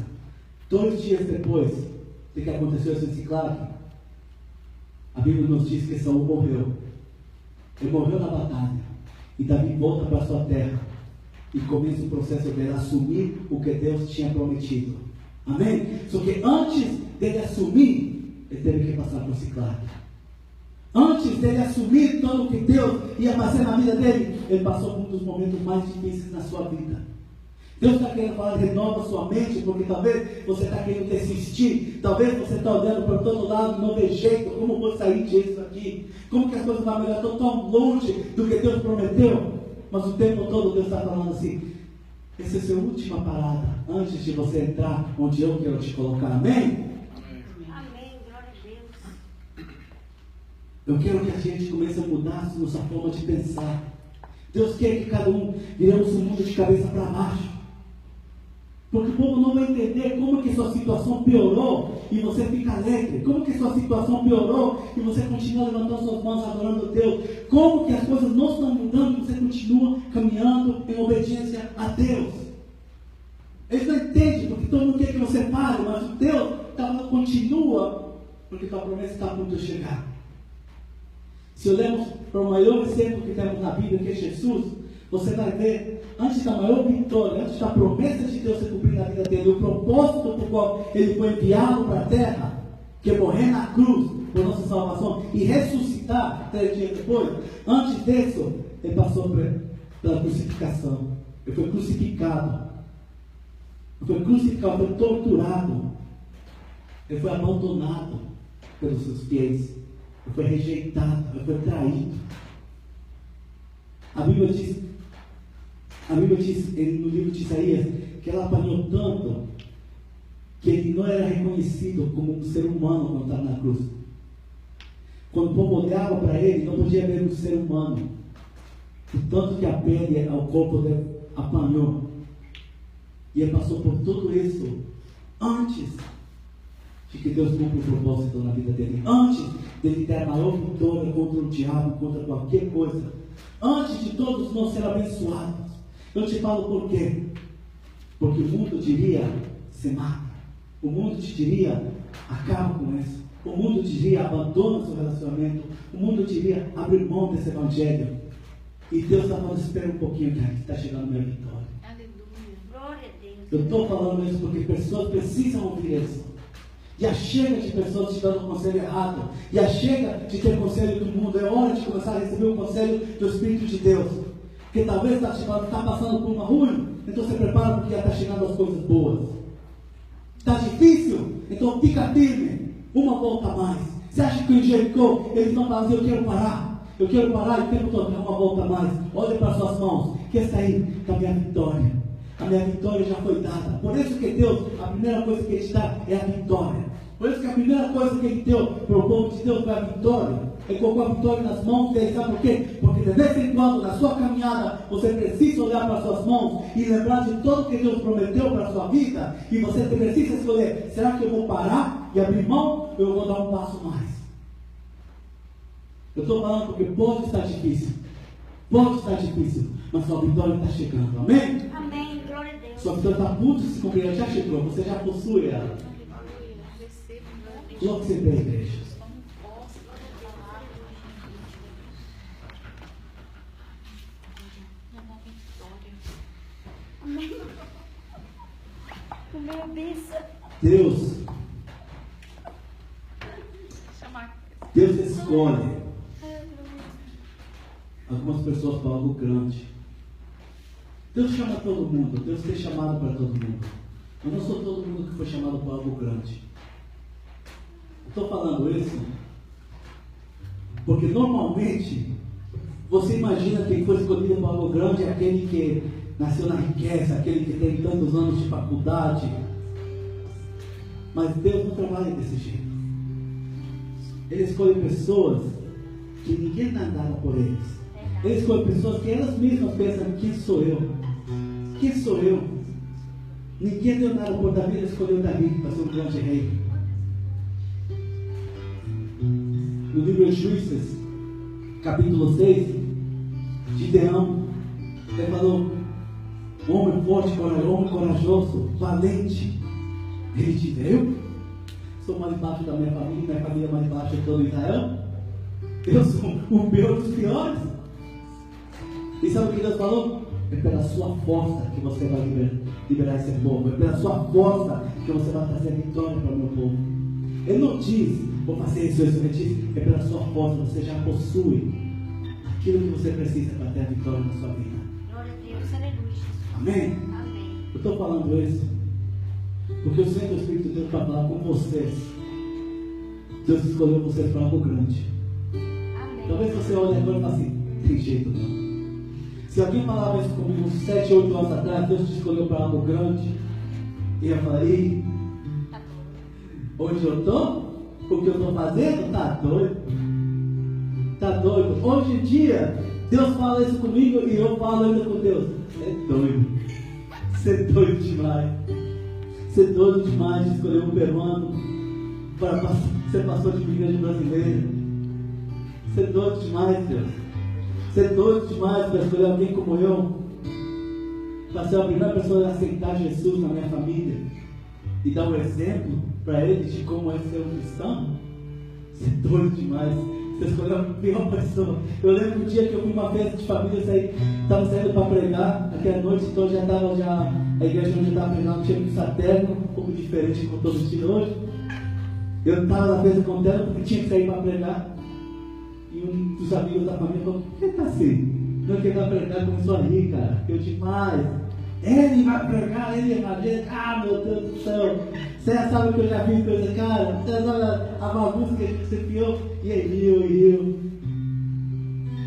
2 dias depois de que aconteceu isso em Ziclag, a Bíblia nos diz que Saul morreu. Ele morreu na batalha. E Davi volta para a sua terra e começa o processo dele assumir o que Deus tinha prometido. Amém? Só que antes dele assumir, ele teve que passar por Ziclag. Antes dele assumir tudo o que Deus ia fazer na vida dele, ele passou por um dos momentos mais difíceis na sua vida. Deus está querendo falar: renova sua mente, porque talvez você está querendo desistir, talvez você está olhando para todo lado e não vê jeito, como vou sair disso aqui, como que as coisas vão melhorar, estou tão longe do que Deus prometeu. Mas o tempo todo Deus está falando assim: essa é a sua última parada, antes de você entrar onde eu quero te colocar. Amém? Amém, glória a Deus. Eu quero que a gente comece a mudar a nossa forma de pensar. Deus quer que cada um viremos o mundo de cabeça para baixo. Porque o povo não vai entender como que sua situação piorou e você fica alegre. Como que sua situação piorou e você continua levantando suas mãos adorando Deus. Como que as coisas não estão mudando e você continua caminhando em obediência a Deus. Eles não entendem, porque todo mundo quer que você pare, mas o Deus continua, porque a promessa está a ponto de chegar. Se olhamos para o maior exemplo que temos na Bíblia, que é Jesus, você vai ver, antes da maior vitória, antes da promessa de Deus se cumprir na vida dele, o propósito por qual ele foi enviado para a terra, que é morrer na cruz por nossa salvação e ressuscitar 3 dias depois. Antes disso, ele passou pela crucificação. Ele foi crucificado. Ele foi torturado. Ele foi abandonado pelos seus fiéis. Ele foi rejeitado. Ele foi traído. A Bíblia diz no livro de Isaías, que ela apanhou tanto que ele não era reconhecido como um ser humano quando estava na cruz. Quando o povo olhava para ele, não podia ver um ser humano. O tanto que a pele ao corpo dele apanhou. E ele passou por tudo isso antes de que Deus cumpra o propósito na vida dele. Antes dele ter a maior vitória contra o diabo, contra qualquer coisa. Antes de todos nós ser abençoados. Eu te falo por quê? Porque o mundo diria: se mata. O mundo te diria: acaba com isso. O mundo diria: abandona o seu relacionamento. O mundo diria: abre mão desse evangelho. E Deus está falando: espera um pouquinho, que está chegando a minha vitória. Aleluia. Glória a Deus. Eu estou falando isso porque pessoas precisam ouvir isso. Já chega de pessoas te dando conselho errado. Já chega de ter conselho do mundo. É hora de começar a receber o conselho do Espírito de Deus. Porque talvez está passando por uma ruim. Então se prepara porque já está chegando as coisas boas. Está difícil? Então fica firme. Uma volta a mais. Você acha que em Jericó eles não falam assim, eu quero parar. Eu quero parar e o tempo todo dar uma volta a mais. Olha para as suas mãos. Que está aí com a minha vitória. A minha vitória já foi dada. Por isso que Deus, a primeira coisa que Ele te dá é a vitória. Por isso que a primeira coisa que Ele deu para o povo de Deus foi a vitória. Ele colocou a vitória nas mãos dele. Sabe por quê? Porque de vez em quando, na sua caminhada, você precisa olhar para as suas mãos e lembrar de tudo que Deus prometeu para a sua vida. E você precisa escolher, será que eu vou parar e abrir mão ou eu vou dar um passo mais? Eu estou falando porque pode estar difícil. Pode estar difícil, mas sua vitória está chegando. Amém? Amém. Glória a Deus. Sua vitória está a ponto de se cumprir. Ela já chegou, você já possui ela. Logo você vê, igreja. O meu bisa. Deus escolhe algumas pessoas para algo grande. Deus chama todo mundo. Deus tem chamado para todo mundo. Eu não sou todo mundo que foi chamado para algo grande. Estou falando isso porque normalmente você imagina que quem foi escolhido para algo grande é aquele que nasceu na riqueza, aquele que tem tantos anos de faculdade. Mas Deus não trabalha desse jeito. Ele escolhe pessoas que ninguém dá nada por eles. Ele escolhe pessoas que elas mesmas pensam, quem sou eu? Quem sou eu? Ninguém deu nada por Davi, ele escolheu Davi para ser um grande rei. No livro de Juízes, capítulo 6, Gideão, ele falou, homem forte, homem corajoso, valente. Ele disse, eu sou mais baixo da minha família é mais baixa de todo Israel. Eu sou o pior dos piores. E sabe o que Deus falou? É pela sua força que você vai liberar esse povo. É pela sua força que você vai trazer a vitória para o meu povo. Ele não diz, vou fazer isso. Ele diz, é pela sua força, você já possui aquilo que você precisa para ter a vitória na sua vida. Glória a Deus, aleluia. Amém? Amém. Eu estou falando isso porque eu sinto o Espírito de Deus para falar com vocês. Deus escolheu vocês para algo grande. Amém. Talvez você olhe agora e fale assim, tem jeito não. Se alguém falava isso comigo 7, 8 anos atrás, Deus te escolheu para algo grande, e eu falei, onde eu estou? O que eu estou fazendo? Está doido. Está doido. Hoje em dia, Deus fala isso comigo e eu falo ainda com Deus. É doido. Você é doido demais. Você é doido demais de escolher um peruano para ser pastor de uma igreja brasileira. Você é doido demais, Deus. Você é doido demais para escolher alguém como eu, para ser a primeira pessoa a aceitar Jesus na minha família e dar um exemplo para eles de como é ser um cristão. Você é doido demais. Você escolheu a pior pessoa. Eu lembro um dia que eu fui uma festa de família, estava saindo para pregar, aquela noite, então já estava, a igreja onde eu estava pregando tinha um terno, um pouco diferente como estou vestido hoje. Eu estava na festa com terno porque tinha que sair para pregar. E um dos amigos da família falou, por que está assim? Não quer pregar, começou a rir, cara. Eu disse, mas ele vai pregar, ele é evangélico. Ah, meu Deus do céu. Você já sabe que eu já vi coisa, cara. Você sabe a bagunça que a gente se criou. E aí, eu.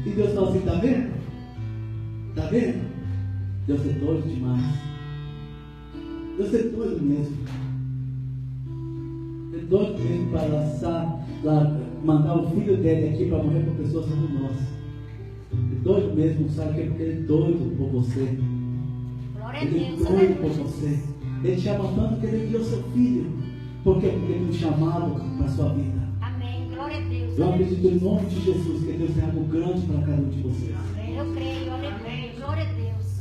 E Deus falou assim, tá vendo? Tá vendo? Deus é doido demais. Deus é doido mesmo. É doido mesmo para lançar, mandar o filho dele aqui para morrer por pessoas como nós. É doido mesmo, sabe que é porque ele é doido por você. Glória a Ele é Deus, doido por aleluia. você. Ele te ama tanto que ele enviou seu filho. Por quê? Porque ele tem um chamado para a sua vida. Amém. Glória a Deus. Eu aleluia. acredito em nome de Jesus que Deus tem algo grande para cada um de vocês. Eu creio, aleluia. Glória a Deus.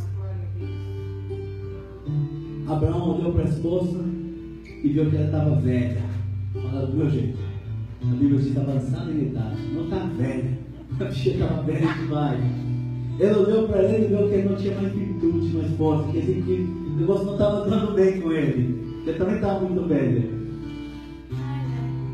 Abraão olhou para a esposa e viu que ela estava velha. Fala do meu jeito. A Bíblia diz que está avançada em idade. Não está velha. A bichinha estava velha demais. Ele olhou para ele e viu que ele não tinha mais virtude, mais força. Que o negócio não estava dando bem com ele. Ele também estava muito velho.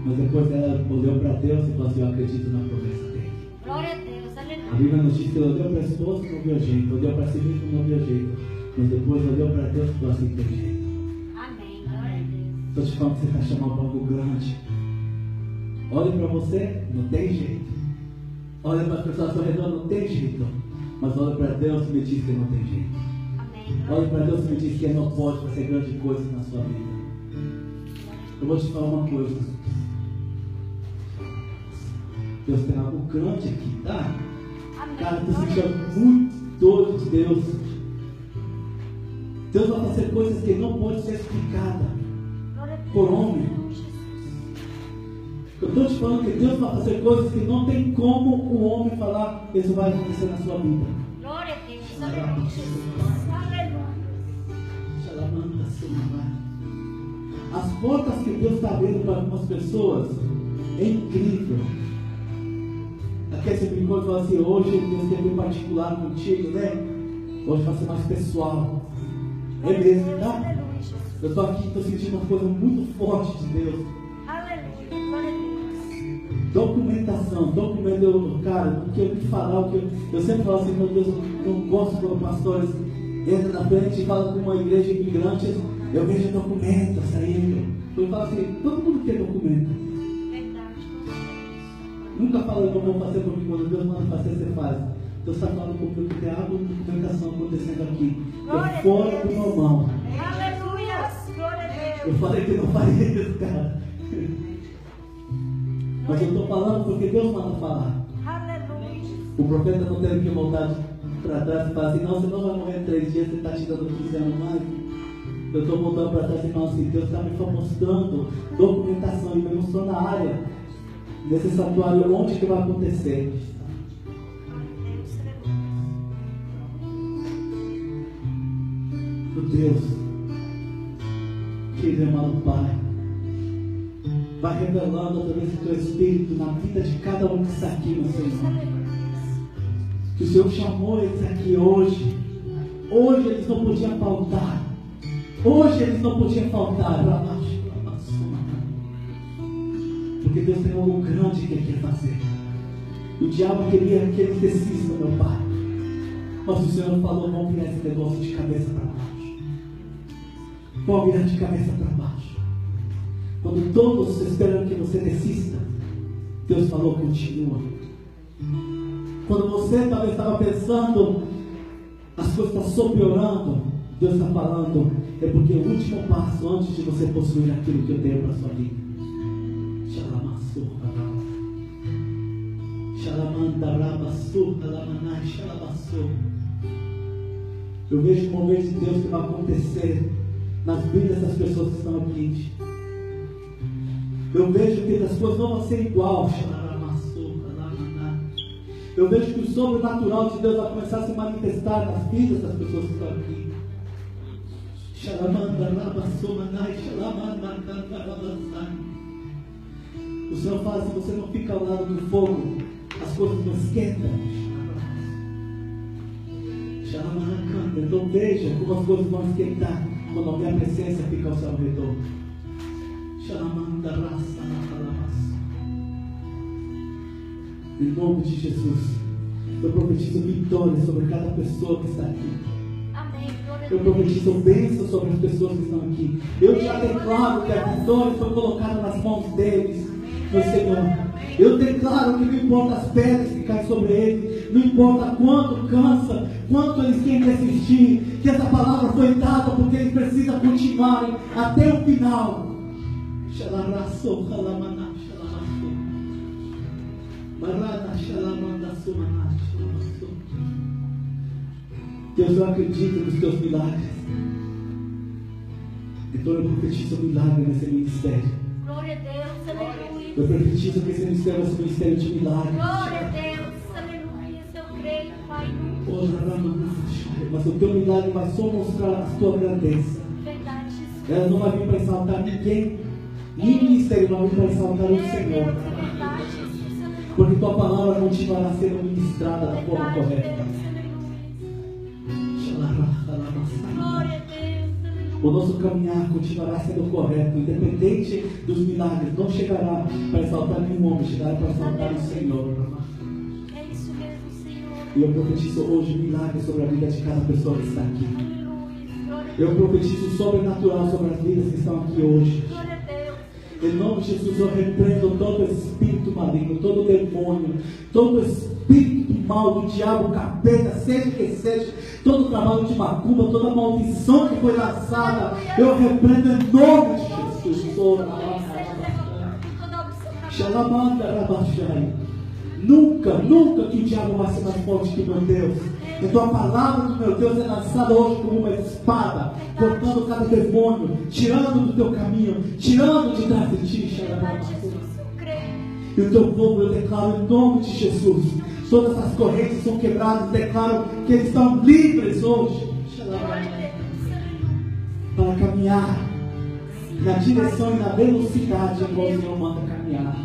Mas depois ela olhou para Deus e falou assim: eu acredito na promessa dele. Glória a Deus, A aleluia. Bíblia nos diz que ela olhou para a esposa e não viu jeito, olhou para si mesmo e não viu jeito. Mas depois olhou para Deus e falou assim: tem jeito. Amém, glória a Deus. Estou te falando que você está chamando para algo grande. Olhe para você, não tem jeito. Olha para as pessoas ao seu redor, não tem jeito. Mas olha para Deus e me diz que não tem jeito. Amém. Olhe para Deus e me diz que Ele não pode fazer grandes coisas na sua vida. Eu vou te falar uma coisa. Deus tem algo grande aqui, tá? Amém. Cara, eu estou Glória a sentindo Deus. muito doido de Deus. Deus vai fazer coisas que não podem ser explicadas Glória a Deus. por homem. Eu estou te falando que Deus vai fazer coisas que não tem como o homem falar que isso vai acontecer na sua vida. Glória a Deus, aleluia, Jesus. Aleluia. As portas que Deus está abrindo para algumas pessoas é incrível. Aqui esse brincou e falou assim: hoje Deus tem um particular contigo, né? Hoje vai ser mais pessoal. É mesmo, tá? Aleluia, Jesus. Eu estou aqui, estou sentindo uma coisa muito forte de Deus. Aleluia, glória a Deus. Documentação, cara, o que eu te falar, o que eu sempre falo assim: meu Deus, eu não gosto quando pastores entram na frente e falam com uma igreja imigrante. Eu vejo documentos saindo. Eu falo assim: todo mundo quer documento. Verdade. Nunca fala que eu vou fazer, porque quando Deus manda fazer, você faz. Deus está falando comigo que tem algo de documentação acontecendo aqui, que é fora do normal. Aleluia, glória a Deus. Eu falei que não faria isso, cara. Mas eu estou falando porque Deus manda falar. Aleluia. O profeta não teve que voltar para trás e falar assim: não, você não vai morrer em 3 dias, você está te dando 15 anos mais. Eu estou voltando para trás e falando assim: Deus está me mostrando documentação e me mostrando a área desse santuário, onde que vai acontecer. Meu Deus, querido amado Pai, vai revelando através do Teu Espírito na vida de cada um que está aqui, meu Senhor. Que o Senhor chamou eles aqui hoje. Hoje eles não podiam faltar. Hoje eles não podiam faltar. Porque Deus tem algo grande que Ele quer fazer. O diabo queria que eles desistam, meu Pai. Mas o Senhor falou: vamos virar esse negócio de cabeça para baixo. Vamos virar de cabeça para baixo. Quando todos esperam que você desista, Deus falou: continua. Quando você talvez estava pensando, as coisas estão só piorando, Deus está falando: é porque o último passo antes de você possuir aquilo que eu tenho para a sua vida. Eu vejo o mover de Deus que vai acontecer nas vidas das pessoas que estão aqui. Eu vejo que as coisas não vão ser igual. Eu vejo que o sobrenatural de Deus vai começar a se manifestar nas vidas das pessoas que estão aqui. O Senhor fala: se você não fica ao lado do fogo, as coisas não esquentam. Então veja como as coisas vão esquentar quando a minha presença fica ao seu redor. Em nome de Jesus, eu profetizo vitória sobre cada pessoa que está aqui. Amém, glória a Eu Deus. profetizo bênção sobre as pessoas que estão aqui. Eu já declaro que a vitória foi colocada nas mãos deles, meu Senhor. Eu declaro que não importa as pedras que caem sobre eles, não importa quanto cansa, quanto eles têm que resistir, que essa palavra foi dada porque eles precisam continuarem até o final. Deus, eu acredito nos teus milagres. Então eu profetizo um milagre nesse ministério. Glória a Deus, aleluia. Eu profetizo que esse ministério vai ser um ministério de milagres. Glória a Deus, aleluia. Eu creio, Pai. Mas o teu milagre vai só mostrar a tua grandeza. Verdade, Jesus. Ela não vai vir para exaltar ninguém. Nem ministério vai vir para exaltar o Senhor. Verdade, Jesus, aleluia. Porque tua palavra continuará sendo ministrada da forma correta. Glória a Deus, aleluia. O nosso caminhar continuará sendo correto, independente dos milagres. Não chegará para exaltar nenhum homem, chegará para exaltar o Senhor. É isso mesmo, Senhor. E eu profetizo hoje milagres sobre a vida de cada pessoa que está aqui. Aleluia. Glória a Eu profetizo sobrenatural sobre as vidas que estão aqui hoje. Glória a Deus. Em nome de Jesus, eu repreendo todo espírito maligno, todo demônio, todo espírito mal do diabo, capeta, seja que seja, todo trabalho de macumba, toda maldição que foi lançada, eu repreendo em nome de Jesus. Nunca que o diabo vai ser mais forte que meu Deus. Então a palavra do meu Deus é lançada hoje como uma espada, cortando cada demônio, tirando do teu caminho, tirando de trás de ti. E o teu povo, eu declaro em nome de Jesus, todas as correntes são quebradas, declaro que eles estão livres hoje para caminhar na direção e na velocidade em que o Senhor manda caminhar.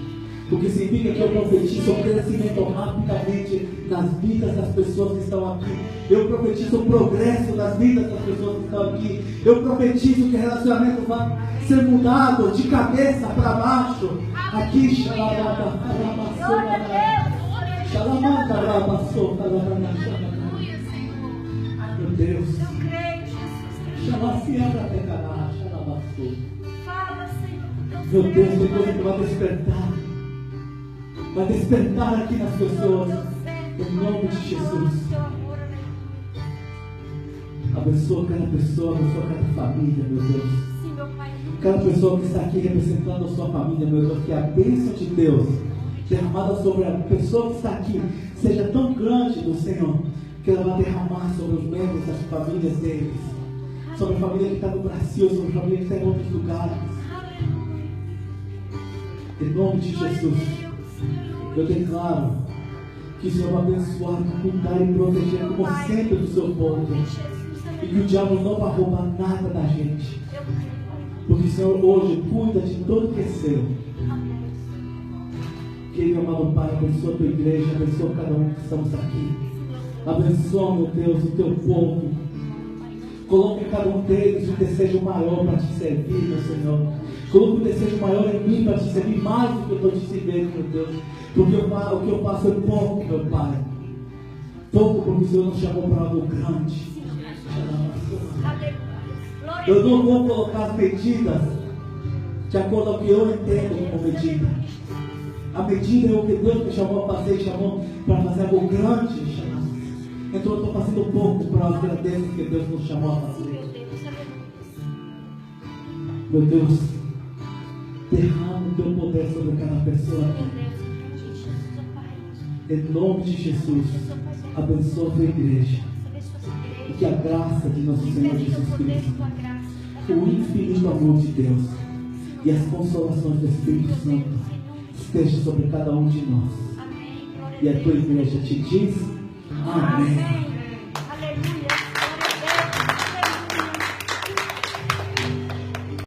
Porque significa que eu profetizo o crescimento rapidamente nas vidas das pessoas que estão aqui. Eu profetizo o progresso das vidas das pessoas que estão aqui. Eu profetizo que o relacionamento vai ser mudado de cabeça para baixo. Aqui, meu Deus. Eu creio, Jesus. Fala, Senhor. Meu Deus, tem coisa que vai despertar. Vai despertar aqui nas pessoas. Em nome de Jesus. Abençoa cada pessoa, abençoa cada família, meu Deus. Sim, meu Pai. Cada pessoa que está aqui representando a sua família, meu Deus, que a bênção de Deus derramada sobre a pessoa que está aqui seja tão grande do Senhor, que ela vai derramar sobre os membros das famílias deles, sobre a família que está no Brasil, sobre a família que está em outros lugares. Em nome de Jesus, eu declaro que o Senhor vai abençoar, cuidar e proteger como sempre do seu povo, e que o diabo não vai roubar nada da gente, porque o Senhor hoje cuida de tudo que é seu. Querido amado Pai, abençoa a tua igreja, abençoa cada um que estamos aqui. Abençoa, meu Deus, o teu povo. Coloque em cada um deles um desejo maior para te servir, meu Senhor. Coloque um desejo maior em mim para te servir mais do que eu estou te servindo, meu Deus. Porque o que eu faço é pouco, meu Pai. Pouco porque o Senhor nos chamou para algo grande. Eu não vou colocar as medidas de acordo com o que eu entendo como medida. A medida é o que Deus me chamou a fazer, chamou para fazer algo grande. Então eu estou fazendo pouco para as grandezas que Deus nos chamou a fazer. Meu Deus, derrama o teu poder sobre cada pessoa aqui. Em nome de Jesus, abençoa a tua igreja. E que a graça de nosso Senhor Jesus Cristo, o infinito amor de Deus e as consolações do Espírito Santo esteja sobre cada um de nós. E a tua igreja te diz: amém.